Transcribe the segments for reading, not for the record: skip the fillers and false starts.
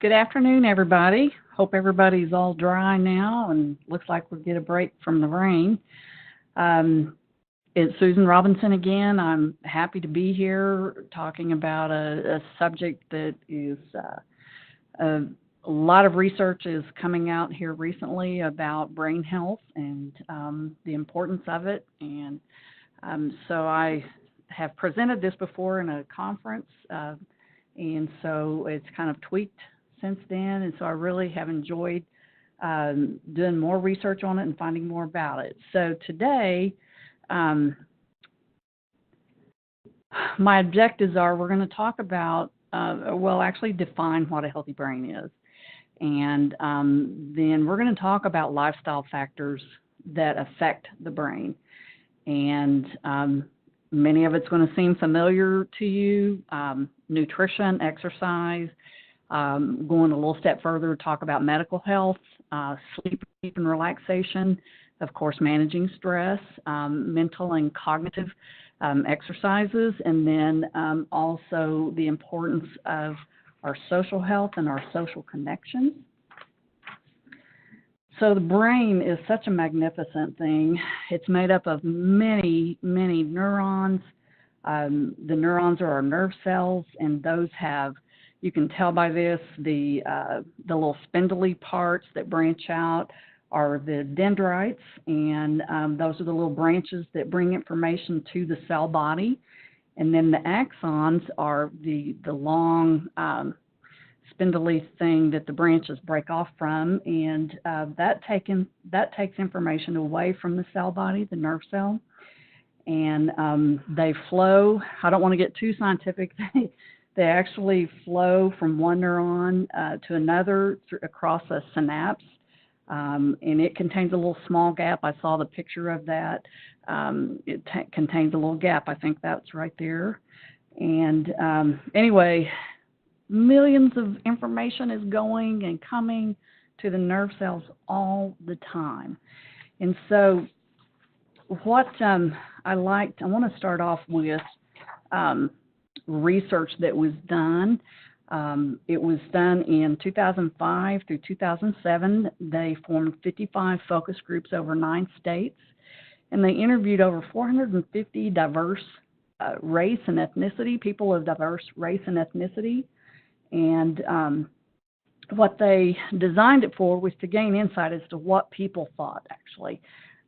Good afternoon, everybody. Hope everybody's all dry now and looks like we'll get a break from the rain. Um, it's Susan Robinson again. I'm happy to be here talking about a subject that is a, a lot of research is coming out here recently about brain health and the importance of it. And so I have presented this before in a conference, and so it's kind of tweaked since then. And so I really have enjoyed doing more research on it and finding more about it. So today, um, my objectives are we're going to talk about, actually define what a healthy brain is. And then we're going to talk about lifestyle factors that affect the brain. And many of it's going to seem familiar to you: nutrition, exercise, going a little step further, talk about medical health, sleep and relaxation, of course, managing stress, mental and cognitive exercises, and then also the importance of our social health and our social connections. So the brain is such a magnificent thing. It's made up of many, many neurons. The neurons are our nerve cells, and those have, you can tell by this, the little spindly parts that branch out are the dendrites, and those are the little branches that bring information to the cell body. And then the axons are the long spindly thing that the branches break off from, and that takes information away from the cell body, the nerve cell, and they flow. I don't want to get too scientific. They actually flow from one neuron to another across a synapse, and it contains a little small gap. I saw the picture of that. It contains a little gap. I think that's right there. And anyway, millions of information is going and coming to the nerve cells all the time. And so what I want to start off with research that was done. It was done in 2005 through 2007. They formed 55 focus groups over 9 states, and they interviewed over 450 diverse race and ethnicity, people of diverse race and ethnicity. And what they designed it for was to gain insight as to what people thought, actually,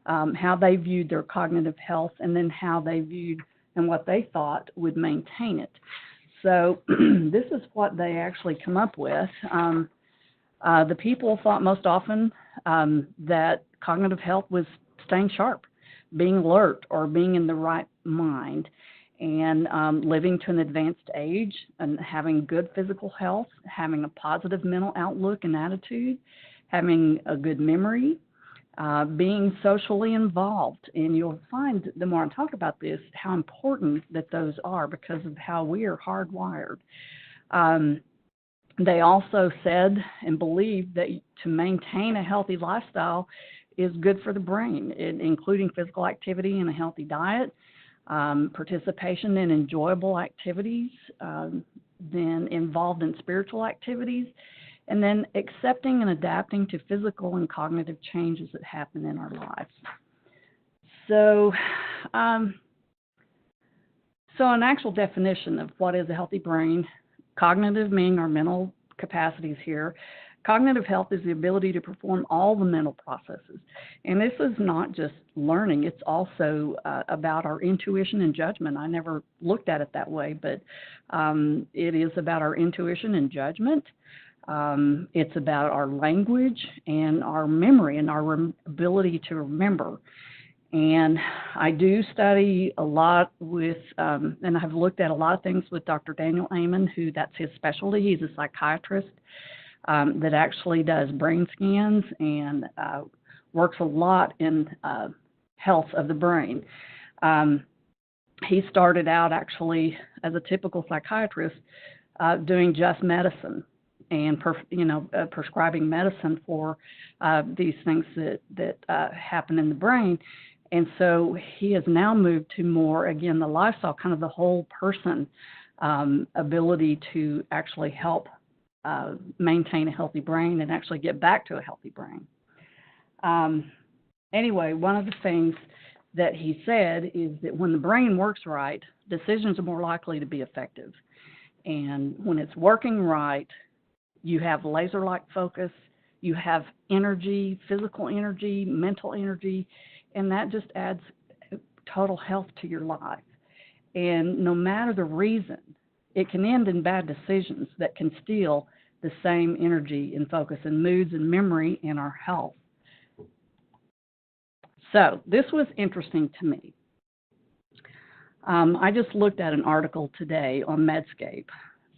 how they viewed their cognitive health, and then how they viewed and what they thought would maintain it. So this is what they actually come up with. The people thought most often that cognitive health was staying sharp, being alert, or being in the right mind, and living to an advanced age, and having good physical health, having a positive mental outlook and attitude, having a good memory, being socially involved. And you'll find, the more I talk about this, how important that those are because of how we are hardwired. They also said and believed that to maintain a healthy lifestyle is good for the brain, including physical activity and a healthy diet, participation in enjoyable activities, then involved in spiritual activities, and then accepting and adapting to physical and cognitive changes that happen in our lives. So, an actual definition of what is a healthy brain: cognitive meaning our mental capacities here. Cognitive health is the ability to perform all the mental processes. And this is not just learning, it's also about our intuition and judgment. I never looked at it that way, but it is about our intuition and judgment. It's about our language and our memory and our ability to remember. And I do study a lot with, and I've looked at a lot of things with Dr. Daniel Amen, who that's his specialty. He's a psychiatrist that actually does brain scans and works a lot in health of the brain. He started out actually as a typical psychiatrist doing just medicine and prescribing medicine for these things that happen in the brain. And so he has now moved to more, again, the lifestyle, kind of the whole person ability to actually help maintain a healthy brain and actually get back to a healthy brain. Anyway, one of the things that he said is that when the brain works right, decisions are more likely to be effective. And when it's working right, you have laser-like focus, you have energy, physical energy, mental energy, and that just adds total health to your life. And no matter the reason, it can end in bad decisions that can steal the same energy and focus and moods and memory and our health. So this was interesting to me. I just looked at an article today on Medscape.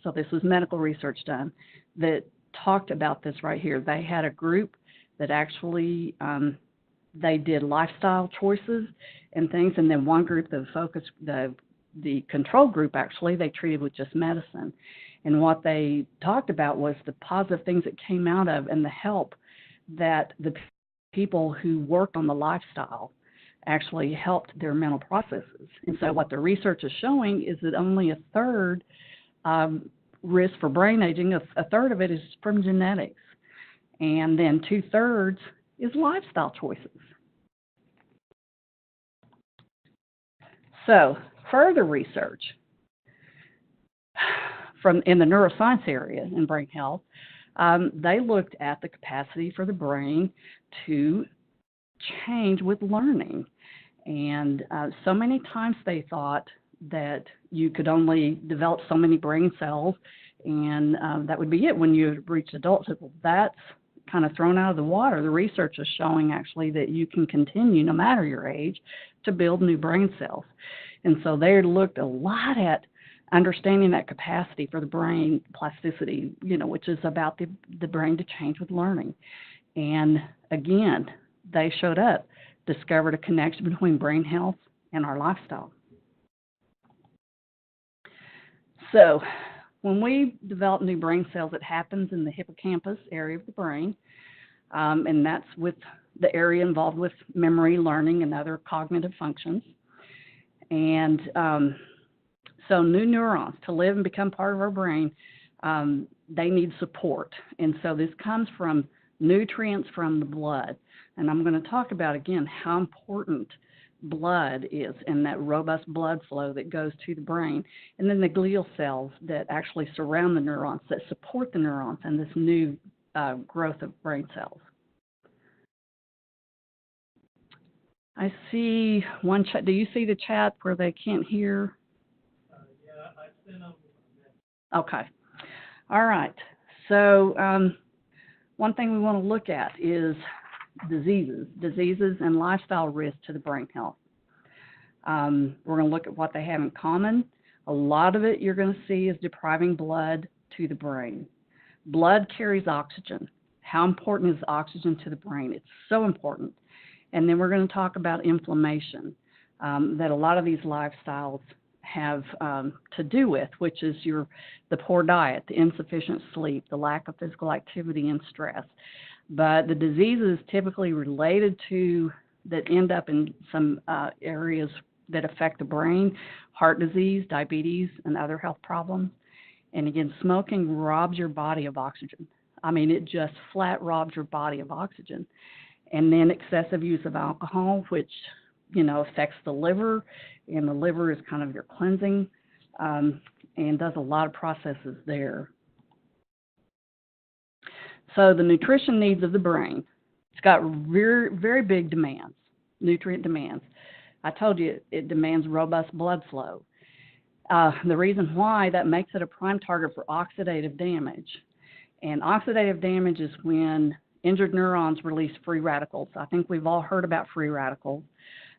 So this was medical research done that talked about this right here. They had a group that actually they did lifestyle choices and things, and then one group, the control group, actually, they treated with just medicine. And what they talked about was the positive things that came out of and the help that the people who worked on the lifestyle actually helped their mental processes. And so what the research is showing is that only a third risk for brain aging, a third of it is from genetics. And then 2/3 is lifestyle choices. So further research from in the neuroscience area in brain health, they looked at the capacity for the brain to change with learning. And so many times they thought that you could only develop so many brain cells, and that would be it when you reach adulthood. Well, that's kind of thrown out of the water. The research is showing actually that you can continue, no matter your age, to build new brain cells. And so they looked a lot at understanding that capacity for the brain plasticity, which is about the brain to change with learning. And again, they showed up, discovered a connection between brain health and our lifestyle. So when we develop new brain cells, it happens in the hippocampus area of the brain, and that's with the area involved with memory, learning, and other cognitive functions. And so new neurons, to live and become part of our brain, they need support. And so this comes from nutrients from the blood. And I'm going to talk about, again, how important blood is and that robust blood flow that goes to the brain. And then the glial cells that actually surround the neurons, that support the neurons and this new growth of brain cells. I see one chat. Do you see the chat where they can't hear? Yeah, I sent them. Okay. All right. So one thing we want to look at is diseases and lifestyle risk to the brain health. We're going to look at what they have in common. A lot of it you're going to see is depriving blood to the brain. Blood carries oxygen. How important is oxygen to the brain? It's so important. And then we're going to talk about inflammation that a lot of these lifestyles have to do with, which is the poor diet, the insufficient sleep, the lack of physical activity, and stress. But the diseases typically related to that end up in some areas that affect the brain, heart disease, diabetes, and other health problems. And again, smoking robs your body of oxygen. I mean, it just flat robs your body of oxygen. And then excessive use of alcohol, which, affects the liver, and the liver is kind of your cleansing and does a lot of processes there. So the nutrition needs of the brain, it's got very, very big demands, nutrient demands. I told you it demands robust blood flow. The reason why, that makes it a prime target for oxidative damage. And oxidative damage is when injured neurons release free radicals. I think we've all heard about free radicals.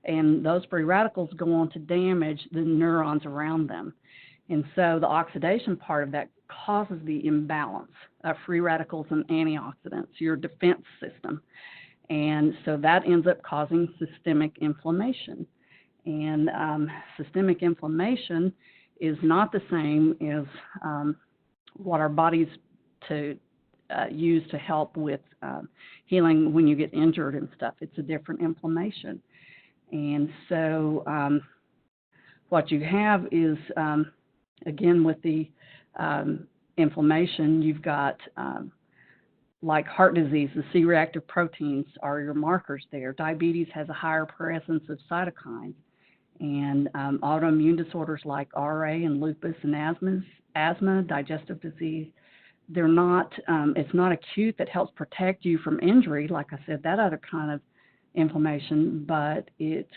And those free radicals go on to damage the neurons around them. And so the oxidation part of that causes the imbalance of free radicals and antioxidants, your defense system. And so that ends up causing systemic inflammation. And systemic inflammation is not the same as what our bodies use to help with healing when you get injured and stuff. It's a different inflammation. And so what you have is, again, with the inflammation, you've got like heart disease, the C-reactive proteins are your markers there. Diabetes has a higher presence of cytokines. And autoimmune disorders like RA and lupus and asthma, digestive disease, they're not, it's not acute that helps protect you from injury, like I said, that other kind of inflammation, but it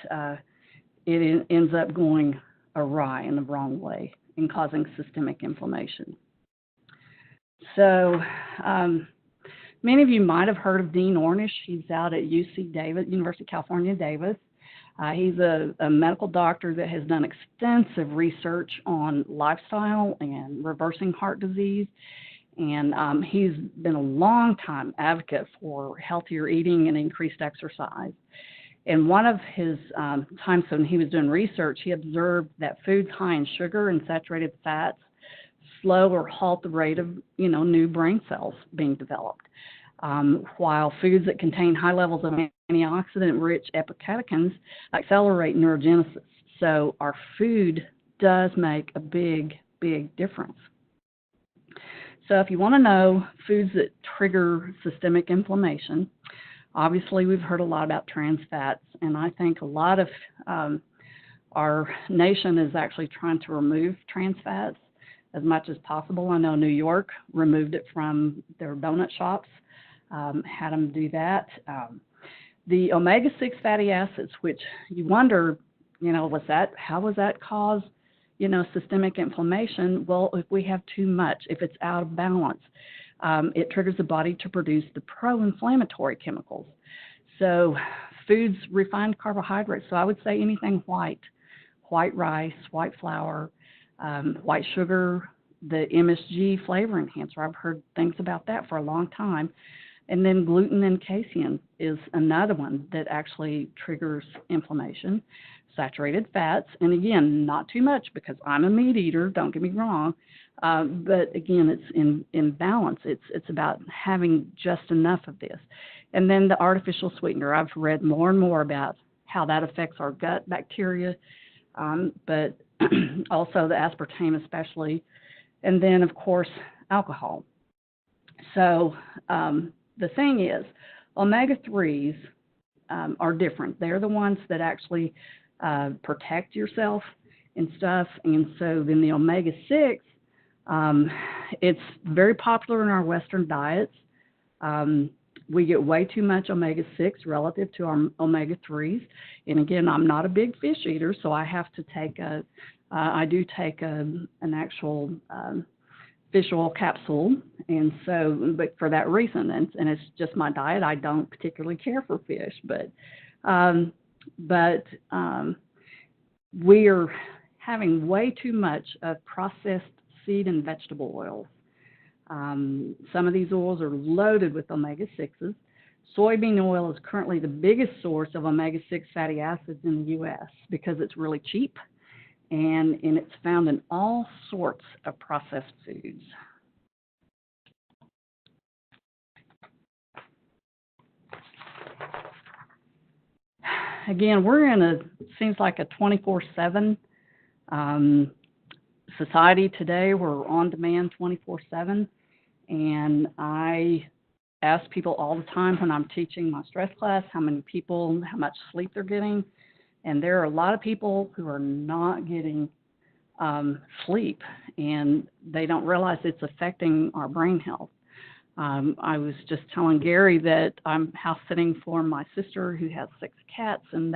ends up going awry in the wrong way and causing systemic inflammation. So many of you might have heard of Dean Ornish. He's out at UC Davis, University of California, Davis. He's a medical doctor that has done extensive research on lifestyle and reversing heart disease. And he's been a long-time advocate for healthier eating and increased exercise. And one of his times when he was doing research, he observed that foods high in sugar and saturated fats slow or halt the rate of, new brain cells being developed. While foods that contain high levels of antioxidant-rich epicatechins accelerate neurogenesis. So our food does make a big, big difference. So if you want to know foods that trigger systemic inflammation, obviously we've heard a lot about trans fats, and I think a lot of our nation is actually trying to remove trans fats as much as possible. I know New York removed it from their donut shops. Had them do that. The omega-6 fatty acids, which you wonder, how was that cause, systemic inflammation? Well, if we have too much, if it's out of balance, it triggers the body to produce the pro-inflammatory chemicals. So foods, refined carbohydrates, so I would say anything white rice, white flour, white sugar, the MSG flavor enhancer. I've heard things about that for a long time. And then gluten and casein is another one that actually triggers inflammation. Saturated fats, and again, not too much because I'm a meat eater, don't get me wrong, but again, it's in balance. It's about having just enough of this. And then the artificial sweetener, I've read more and more about how that affects our gut bacteria, but also the aspartame especially, and then, of course, alcohol. So the thing is, omega-3s are different. They're the ones that actually protect yourself and stuff. And so then the omega-6, it's very popular in our Western diets. We get way too much omega-6 relative to our omega-3s. And again, I'm not a big fish eater, so I have to take I do take an actual fish oil capsule, and so, but for that reason, and it's just my diet. I don't particularly care for fish, but we are having way too much of processed seed and vegetable oils. Some of these oils are loaded with omega-6s. Soybean oil is currently the biggest source of omega-6 fatty acids in the U.S. because it's really cheap, and it's found in all sorts of processed foods. Again, we're in seems like a 24/7 society today. We're on demand 24/7, and I ask people all the time when I'm teaching my stress class how much sleep they're getting, and there are a lot of people who are not getting sleep, and they don't realize it's affecting our brain health. I was just telling Gary that I'm house sitting for my sister who has 6 cats, and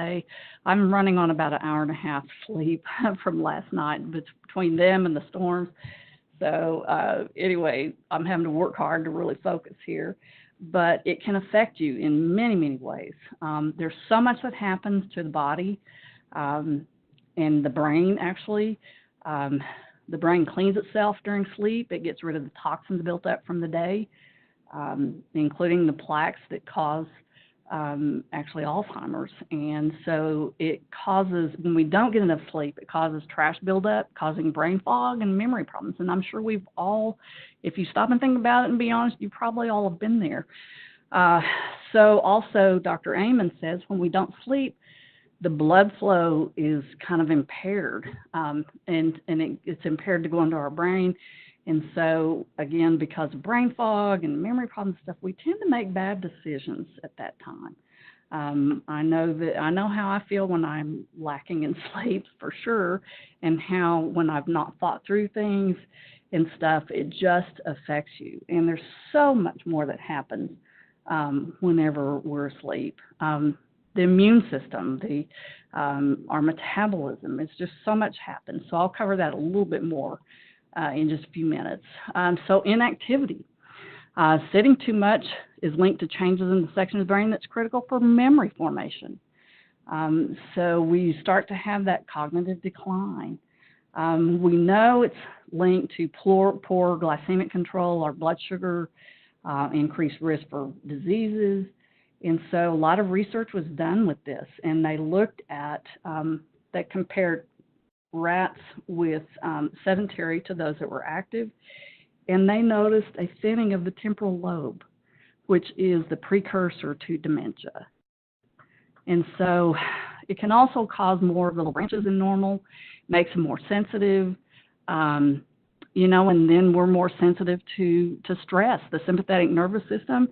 I'm running on about an hour and a half sleep from last night between them and the storms. So anyway, I'm having to work hard to really focus here, but it can affect you in many, many ways. There's so much that happens to the body and the brain, actually. The brain cleans itself during sleep. It gets rid of the toxins built up from the day, including the plaques that cause actually Alzheimer's. And so it causes, when we don't get enough sleep, it causes trash buildup, causing brain fog and memory problems. And I'm sure we've all, if you stop and think about it and be honest, you probably all have been there. So also Dr. Amen says when we don't sleep, the blood flow is kind of impaired, and it's impaired to go into our brain, And so, again, because of brain fog and memory problems and stuff, we tend to make bad decisions at that time. I know how I feel when I'm lacking in sleep for sure, and how when I've not thought through things and stuff, it just affects you. And there's so much more that happens whenever we're asleep. The immune system, our metabolism, it's just so much happens. So I'll cover that a little bit more in just a few minutes. So inactivity. Sitting too much is linked to changes in the section of the brain that's critical for memory formation. So we start to have that cognitive decline. We know it's linked to poor glycemic control, our blood sugar, increased risk for diseases. And so a lot of research was done with this, and they looked at, they compared rats with sedentary to those that were active, and they noticed a thinning of the temporal lobe, which is the precursor to dementia. And so it can also cause more little branches than normal, makes them more sensitive, and then we're more sensitive to stress. The sympathetic nervous system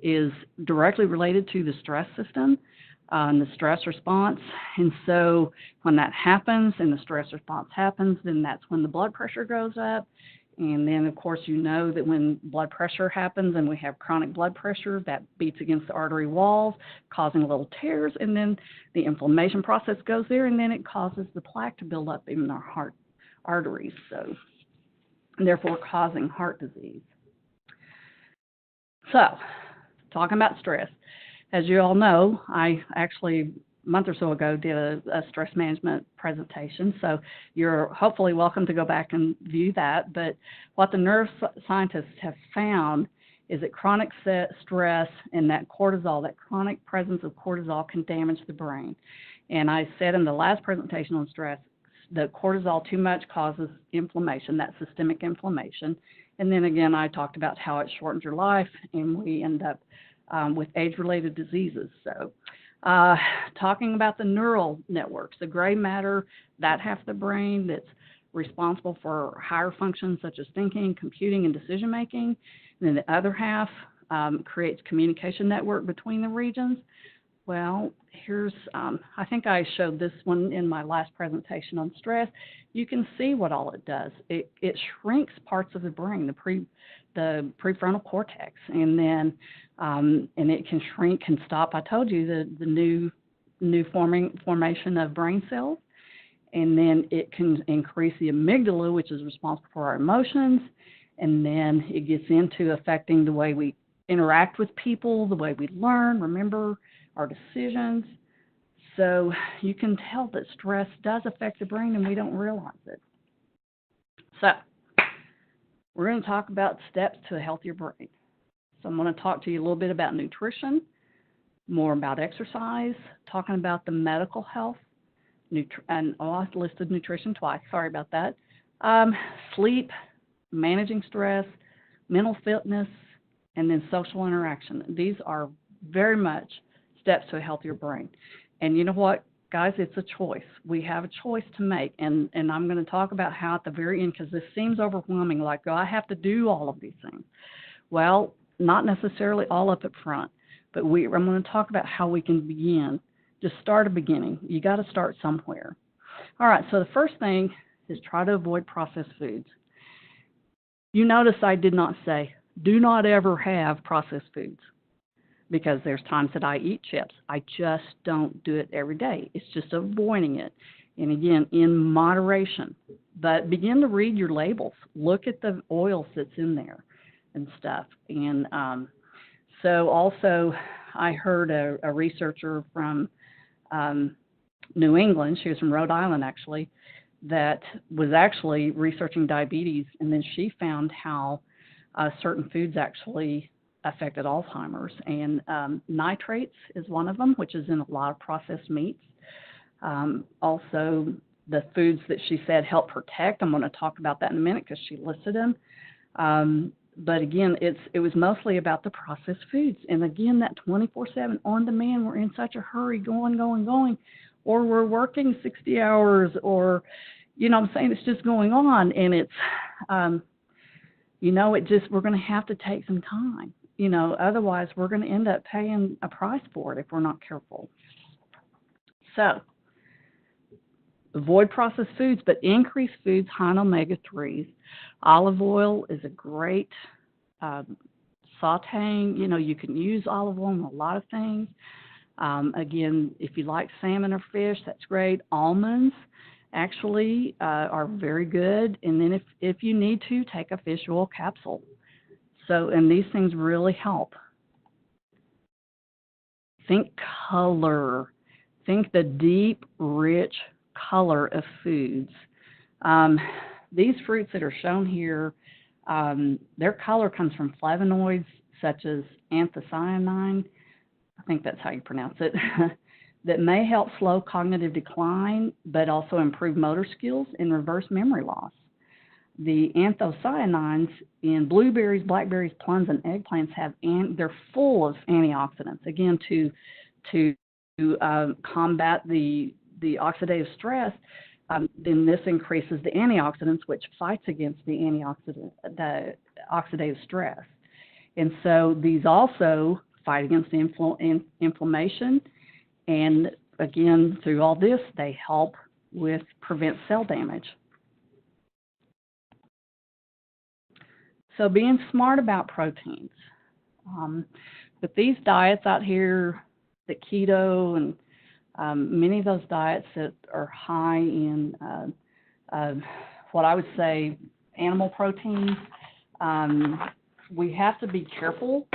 is directly related to the stress system and the stress response. And so when that happens and the stress response happens, then that's when the blood pressure goes up. And then, of course, you know that when blood pressure happens and we have chronic blood pressure, that beats against the artery walls, causing little tears, and then the inflammation process goes there, and then it causes the plaque to build up in our heart arteries, so therefore causing heart disease. So, talking about stress, as you all know, I actually a month or so ago did a stress management presentation, so you're hopefully welcome to go back and view that. But what the neuroscientists have found is that chronic stress and that cortisol, that chronic presence of cortisol, can damage the brain. And I said in the last presentation on stress, the cortisol too much causes inflammation, that systemic inflammation. And then again, I talked about how it shortens your life, and we end up with age-related diseases. So talking about the neural networks, the gray matter, that half of the brain that's responsible for higher functions such as thinking, computing, and decision-making. And then the other half creates communication network between the regions. Well, here's, I think I showed this one in my last presentation on stress. You can see what all it does. It shrinks parts of the brain, the prefrontal cortex, and then and it can shrink, can stop. I told you the new formation of brain cells, and then it can increase the amygdala, which is responsible for our emotions, and then it gets into affecting the way we interact with people, the way we learn, remember our decisions. So you can tell that stress does affect the brain and we don't realize it. So we're going to talk about steps to a healthier brain. So I'm going to talk to you a little bit about nutrition, more about exercise, talking about the medical health, and I listed nutrition twice, sorry about that, sleep, managing stress, mental fitness, and then social interaction. These are very much steps to a healthier brain. And you know what, guys, it's a choice. We have a choice to make. And I'm going to talk about how at the very end, because this seems overwhelming, like, oh, I have to do all of these things. Well, not necessarily all up front, but I'm going to talk about how we can begin. Just start a beginning. You got to start somewhere. All right, so the first thing is try to avoid processed foods. You notice I did not say, do not ever have processed foods, because there's times that I eat chips. I just don't do it every day. It's just avoiding it. And again, in moderation. But begin to read your labels. Look at the oils that's in there and stuff. And so also I heard a researcher from New England, she was from Rhode Island actually, that was actually researching diabetes, and then she found how certain foods actually affected Alzheimer's, and nitrates is one of them, which is in a lot of processed meats. Also, the foods that she said help protect, I'm going to talk about that in a minute because she listed them. But again, it was mostly about the processed foods. And again, that 24/7 on demand, we're in such a hurry, going, or we're working 60 hours, or, you know what I'm saying, it's just going on. And it's, we're going to have to take some time. Otherwise we're going to end up paying a price for it if we're not careful. So, avoid processed foods, but increase foods high in omega-3s. Olive oil is a great sauteing. You can use olive oil in a lot of things. Again, if you like salmon or fish, that's great. Almonds actually are very good. And then if you need to, take a fish oil capsule. And these things really help. Think color. Think the deep, rich color of foods. These fruits that are shown here, their color comes from flavonoids such as anthocyanin, I think that's how you pronounce it, that may help slow cognitive decline, but also improve motor skills and reverse memory loss. The anthocyanins in blueberries, blackberries, plums, and eggplants they're full of antioxidants, again, to combat the oxidative stress. Then this increases the antioxidants, which fights against the oxidative stress. And so these also fight against inflammation. And again, through all this, they help prevent cell damage. So being smart about proteins. But these diets out here, the keto and many of those diets that are high in what I would say animal proteins, we have to be careful.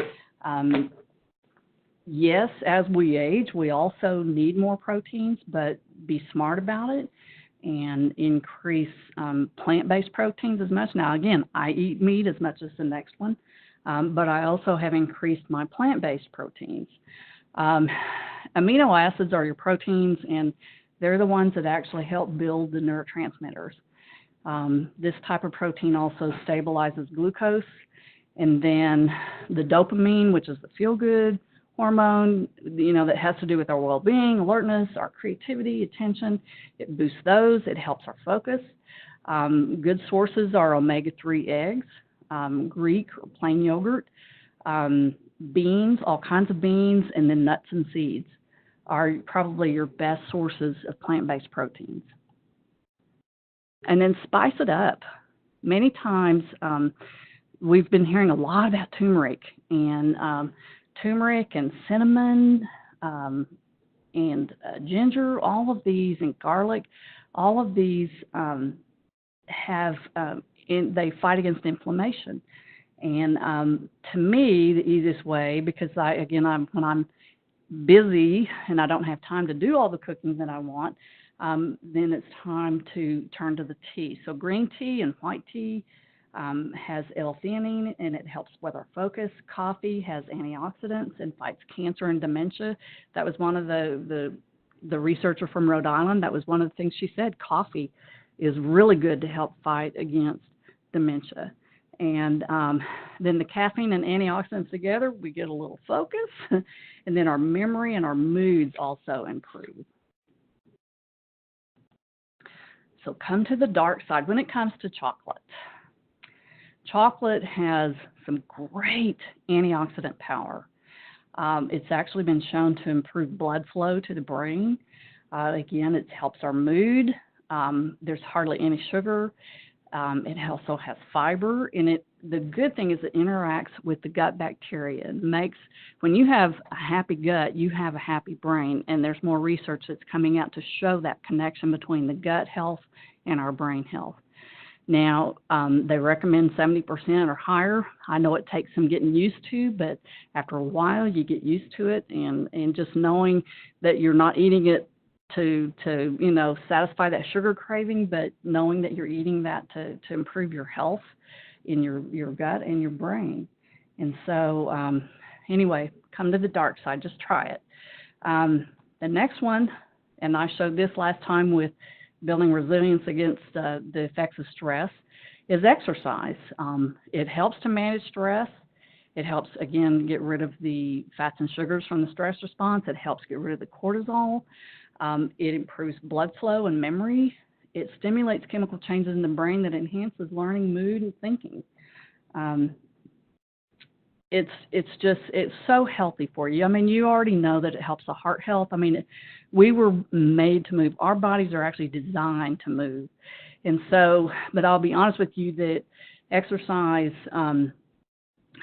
Yes, as we age, we also need more proteins, but be smart about it and increase plant-based proteins as much. Now, again, I eat meat as much as the next one, but I also have increased my plant-based proteins. Amino acids are your proteins, and they're the ones that actually help build the neurotransmitters. This type of protein also stabilizes glucose, and then the dopamine, which is the feel-good hormone, that has to do with our well-being, alertness, our creativity, attention. It boosts those. It helps our focus. Good sources are omega-3 eggs, Greek or plain yogurt, beans, all kinds of beans, and then nuts and seeds are probably your best sources of plant-based proteins. And then spice it up. Many times we've been hearing a lot about turmeric and cinnamon and ginger, all of these, and garlic, all of these they fight against inflammation. And to me, the easiest way, because when I'm busy and I don't have time to do all the cooking that I want, then it's time to turn to the tea. So green tea and white tea has L-theanine, and it helps with our focus. Coffee has antioxidants and fights cancer and dementia. That was one of the researcher from Rhode Island. That was one of the things she said. Coffee is really good to help fight against dementia. And then the caffeine and antioxidants together, we get a little focus, and then our memory and our moods also improve. So come to the dark side when it comes to chocolate. Chocolate has some great antioxidant power. It's actually been shown to improve blood flow to the brain. Again, it helps our mood. There's hardly any sugar. It also has fiber in it. The good thing is it interacts with the gut bacteria. When you have a happy gut, you have a happy brain, and there's more research that's coming out to show that connection between the gut health and our brain health. Now, they recommend 70% or higher. I know it takes some getting used to, but after a while you get used to it, and just knowing that you're not eating it to satisfy that sugar craving, but knowing that you're eating that to improve your health in your gut and your brain. And so anyway, come to the dark side, just try it. The next one, and I showed this last time with building resilience against the effects of stress, is exercise. It helps to manage stress. It helps, again, get rid of the fats and sugars from the stress response. It helps get rid of the cortisol. It improves blood flow and memory. It stimulates chemical changes in the brain that enhances learning, mood, and thinking. Um, it's so healthy for you. I mean, you already know that it helps the heart health. I mean, we were made to move. Our bodies are actually designed to move. And so, but I'll be honest with you that exercise,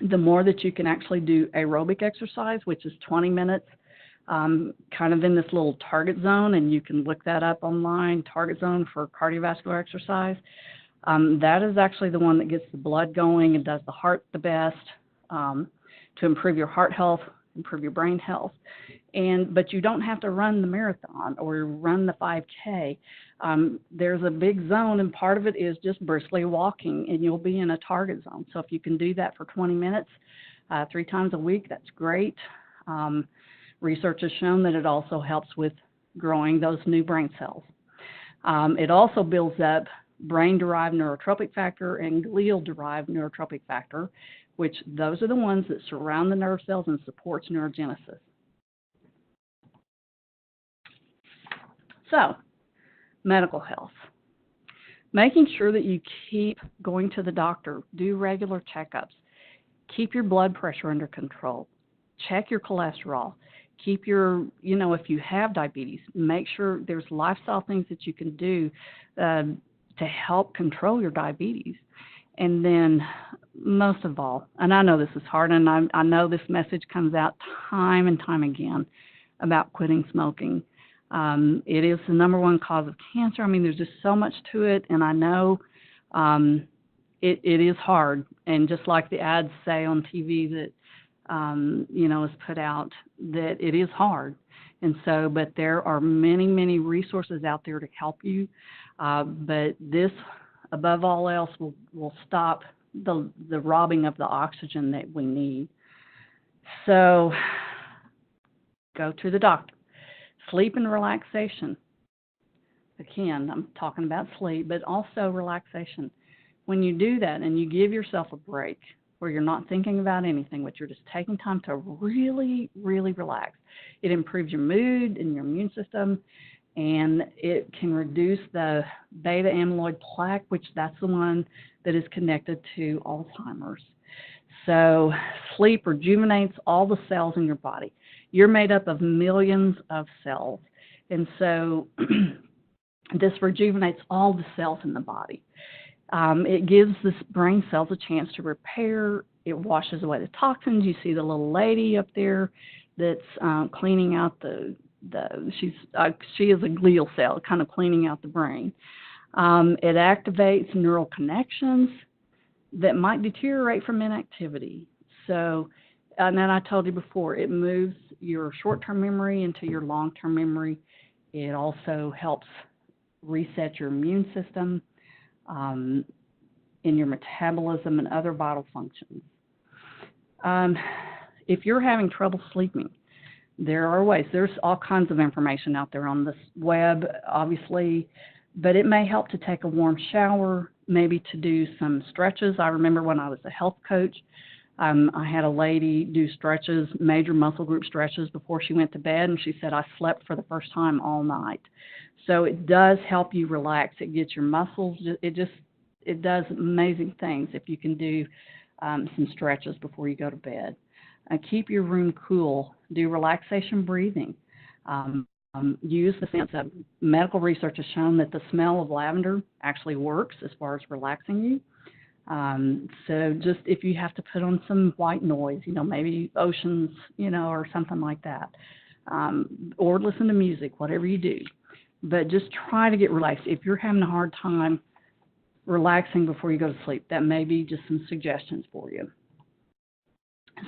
the more that you can actually do aerobic exercise, which is 20 minutes, kind of in this little target zone, and you can look that up online, target zone for cardiovascular exercise. That is actually the one that gets the blood going and does the heart the best, to improve your heart health, improve your brain health. But you don't have to run the marathon or run the 5K. There's a big zone, and part of it is just briskly walking, and you'll be in a target zone. So if you can do that for 20 minutes, 3 times a week, that's great. Research has shown that it also helps with growing those new brain cells. It also builds up brain-derived neurotrophic factor and glial-derived neurotrophic factor, which those are the ones that surround the nerve cells and supports neurogenesis. So, medical health. Making sure that you keep going to the doctor, do regular checkups, keep your blood pressure under control, check your cholesterol, keep your, if you have diabetes, make sure there's lifestyle things that you can do to help control your diabetes. And then, most of all, and I know this is hard, and I know this message comes out time and time again about quitting smoking. It is the #1 cause of cancer. I mean, there's just so much to it, and I know it is hard. And just like the ads say on TV that, is put out, that it is hard. And so, but there are many, many resources out there to help you. But this, above all else, will stop the robbing of the oxygen that we need. So, go to the doctor. Sleep and relaxation. Again, I'm talking about sleep, but also relaxation. When you do that and you give yourself a break where you're not thinking about anything, but you're just taking time to really, really relax, it improves your mood and your immune system, and it can reduce the beta amyloid plaque, which that's the one that is connected to Alzheimer's. So sleep rejuvenates all the cells in your body. You're made up of millions of cells, and so this rejuvenates all the cells in the body. It gives the brain cells a chance to repair. It washes away the toxins. You see the little lady up there that's cleaning out she is a glial cell, kind of cleaning out the brain. It activates neural connections that might deteriorate from inactivity. So, and then I told you before, it moves your short-term memory into your long-term memory. It also helps reset your immune system, in your metabolism and other vital functions. If you're having trouble sleeping, there are ways. There's all kinds of information out there on this web, obviously, but it may help to take a warm shower, maybe to do some stretches. I remember when I was a health coach, I had a lady do stretches, major muscle group stretches before she went to bed, and she said, I slept for the first time all night. So it does help you relax. It gets your muscles, it does amazing things if you can do some stretches before you go to bed. Keep your room cool. Do relaxation breathing. Use the sense of medical research has shown that the smell of lavender actually works as far as relaxing you. So just if you have to put on some white noise, maybe oceans, or something like that, or listen to music, whatever you do. But just try to get relaxed. If you're having a hard time relaxing before you go to sleep, that may be just some suggestions for you.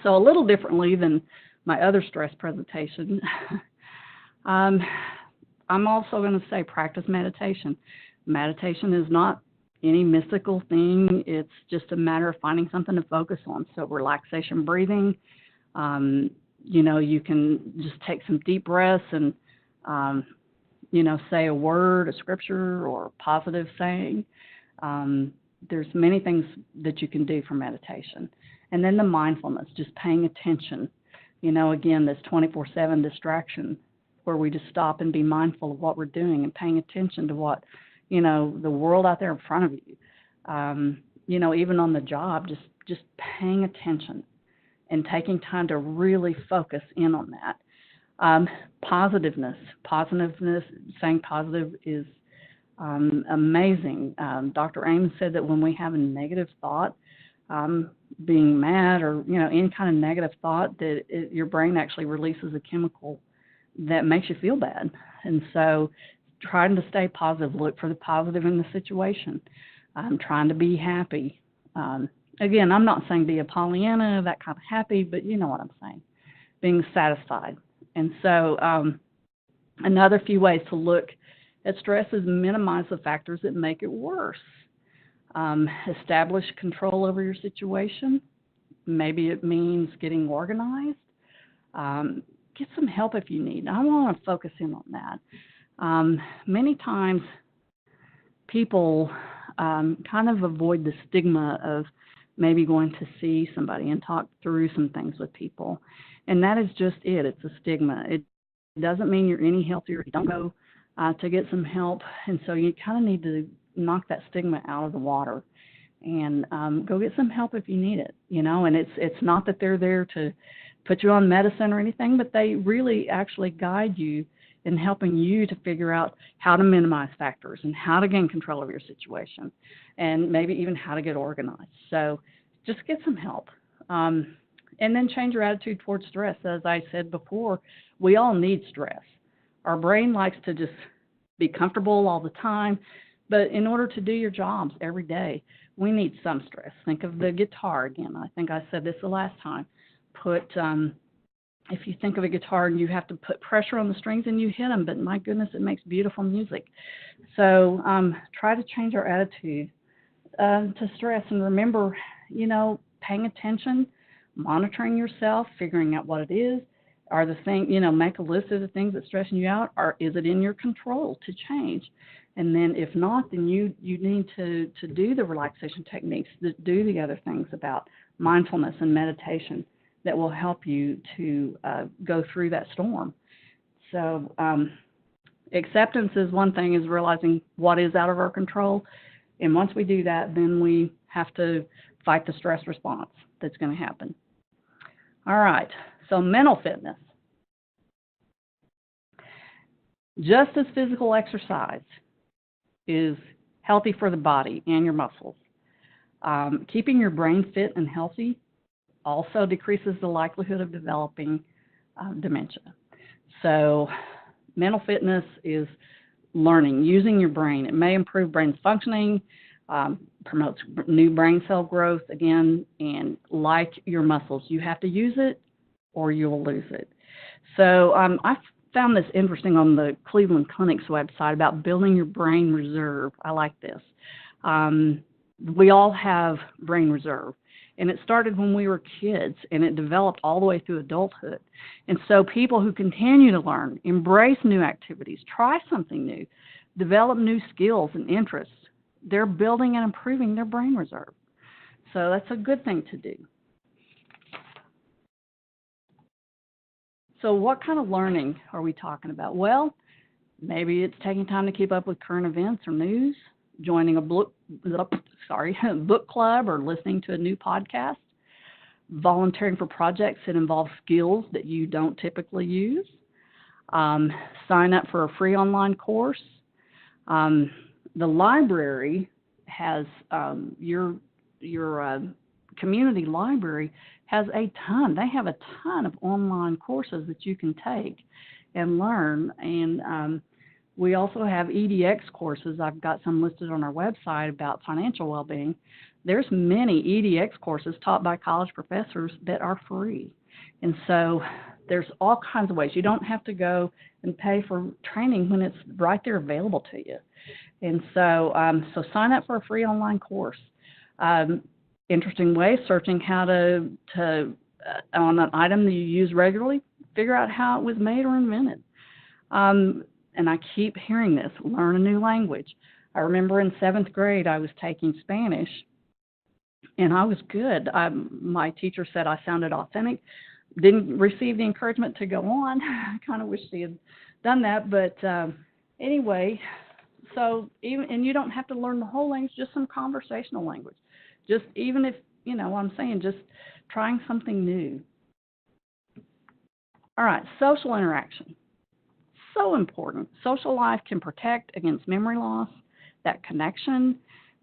So a little differently than my other stress presentation, I'm also going to say practice meditation. Meditation is not any mystical thing. It's just a matter of finding something to focus on. So relaxation breathing, you can just take some deep breaths and, say a word, a scripture, or a positive saying. There's many things that you can do for meditation. And then the mindfulness, just paying attention. Again, this 24/7 distraction where we just stop and be mindful of what we're doing and paying attention to what, the world out there in front of you. even on the job, just paying attention and taking time to really focus in on that. Positiveness, staying positive is amazing. Dr. Ames said that when we have a negative thought, being mad or any kind of negative thought, that your brain actually releases a chemical that makes you feel bad. And so trying to stay positive, look for the positive in the situation, trying to be happy. Again, I'm not saying be a Pollyanna, that kind of happy, but you know what I'm saying, being satisfied. And so another few ways to look at stress is minimize the factors that make it worse. Establish control over your situation. Maybe it means getting organized. Get some help if you need. I want to focus in on that. Many times people kind of avoid the stigma of maybe going to see somebody and talk through some things with people. And that is just it. It's a stigma. It doesn't mean you're any healthier. Don't go to get some help. And so you kind of need to knock that stigma out of the water and go get some help if you need it, and it's not that they're there to put you on medicine or anything, but they really actually guide you in helping you to figure out how to minimize factors and how to gain control of your situation and maybe even how to get organized. So just get some help. And then change your attitude towards stress. As I said before, we all need stress. Our brain likes to just be comfortable all the time, but in order to do your jobs every day, we need some stress. Think of the guitar again. I think I said this the last time. If you think of a guitar and you have to put pressure on the strings and you hit them, but my goodness, it makes beautiful music. So try to change our attitude to stress, and remember, paying attention, monitoring yourself, figuring out what it is. Are the thing, make a list of the things that stressing you out, or is it in your control to change? And then if not, then you need to do the relaxation techniques, do the other things about mindfulness and meditation that will help you to go through that storm. So acceptance is one thing, is realizing what is out of our control. And once we do that, then we have to fight the stress response that's going to happen. All right, so mental fitness. Just as physical exercise is healthy for the body and your muscles, keeping your brain fit and healthy also decreases the likelihood of developing dementia. So mental fitness is learning, using your brain. It may improve brain functioning, promotes new brain cell growth, again, and like your muscles, you have to use it or you will lose it. So I found this interesting on the Cleveland Clinic's website about building your brain reserve. I like this. We all have brain reserve, and it started when we were kids, and it developed all the way through adulthood. And so people who continue to learn, embrace new activities, try something new, develop new skills and interests, they're building and improving their brain reserve. So that's a good thing to do. So what kind of learning are we talking about? Well, maybe it's taking time to keep up with current events or news, joining a book club, or listening to a new podcast, volunteering for projects that involve skills that you don't typically use, sign up for a free online course. The library has your community library has a ton. They have a ton of online courses that you can take and learn. And we also have EDX courses. I've got some listed on our website about financial well-being. There's many EDX courses taught by college professors that are free. And so there's all kinds of ways. You don't have to go and pay for training when it's right there available to you. And so sign up for a free online course. Interesting way, searching how to on an item that you use regularly, figure out how it was made or invented. And I keep hearing this, learn a new language. I remember in 7th grade, I was taking Spanish, and I was good. My teacher said I sounded authentic. Didn't receive the encouragement to go on. I kind of wish she had done that. But anyway, So even, and you don't have to learn the whole language, just some conversational language. Just even if, what I'm saying, just trying something new. All right, social interaction. So important. Social life can protect against memory loss, that connection,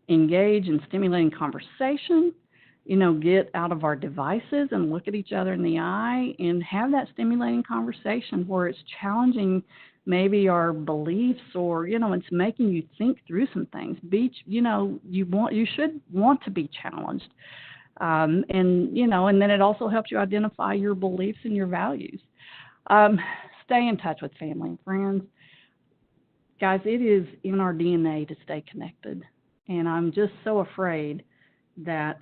engage in stimulating conversation, get out of our devices and look at each other in the eye and have that stimulating conversation where it's challenging maybe our beliefs, or it's making you think through some things. You should want to be challenged, and then it also helps you identify your beliefs and your values. Stay in touch with family and friends. Guys, it is in our DNA to stay connected. And I'm just so afraid that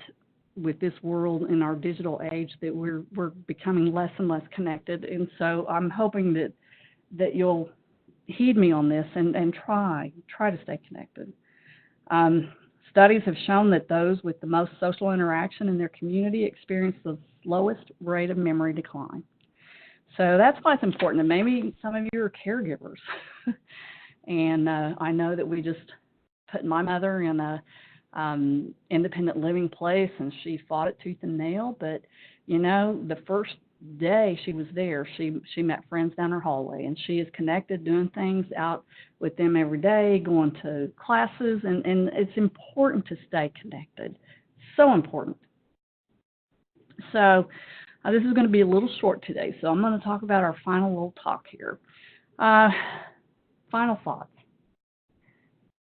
with this world in our digital age that we're becoming less and less connected. And so I'm hoping that you'll heed me on this and try to stay connected. Studies have shown that those with the most social interaction in their community experience the lowest rate of memory decline. So that's why it's important. And maybe some of you are caregivers. And I know that we just put my mother in a independent living place, and she fought it tooth and nail. But, the first day she was there, she met friends down her hallway, and she is connected, doing things out with them every day, going to classes, and it's important to stay connected. So important. So this is going to be a little short today, so I'm going to talk about our final little talk here. Final thoughts.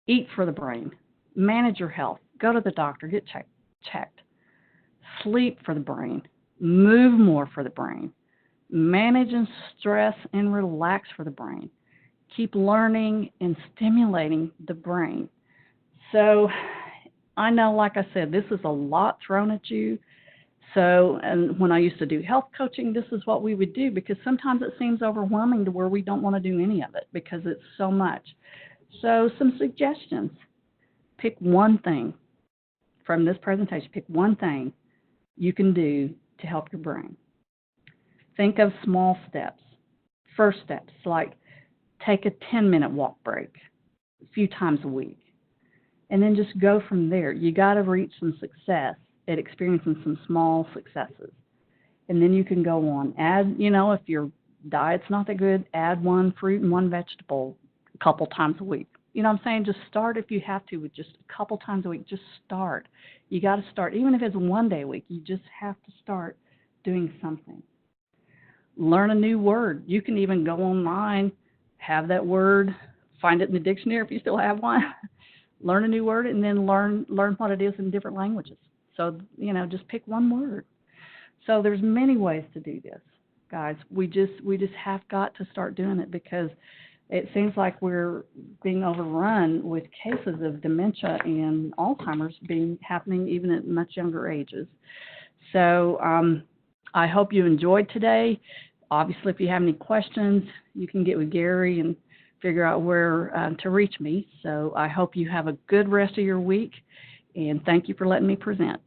Eat for the brain. Manage your health. Go to the doctor. Get checked. Sleep for the brain. Move more for the brain. Manage and stress and relax for the brain. Keep learning and stimulating the brain. So I know, like I said, this is a lot thrown at you. So, and when I used to do health coaching, this is what we would do, because sometimes it seems overwhelming to where we don't want to do any of it because it's so much. So some suggestions. Pick one thing from this presentation. Pick one thing you can do to help your brain. Think of small steps. First steps, like take a 10-minute walk break a few times a week. And then just go from there. You got to reach some success at experiencing some small successes. And then you can go on. Add, if your diet's not that good, add one fruit and one vegetable a couple times a week. You know what I'm saying? Just start if you have to with just a couple times a week. Just start. You got to start. Even if it's one day a week, you just have to start doing something. Learn a new word. You can even go online, have that word, find it in the dictionary if you still have one. Learn a new word, and then learn what it is in different languages. So, just pick one word. So there's many ways to do this, guys. We just have got to start doing it, because it seems like we're being overrun with cases of dementia and Alzheimer's happening even at much younger ages. So I hope you enjoyed today. Obviously, if you have any questions, you can get with Gary and figure out where to reach me. So I hope you have a good rest of your week, and thank you for letting me present.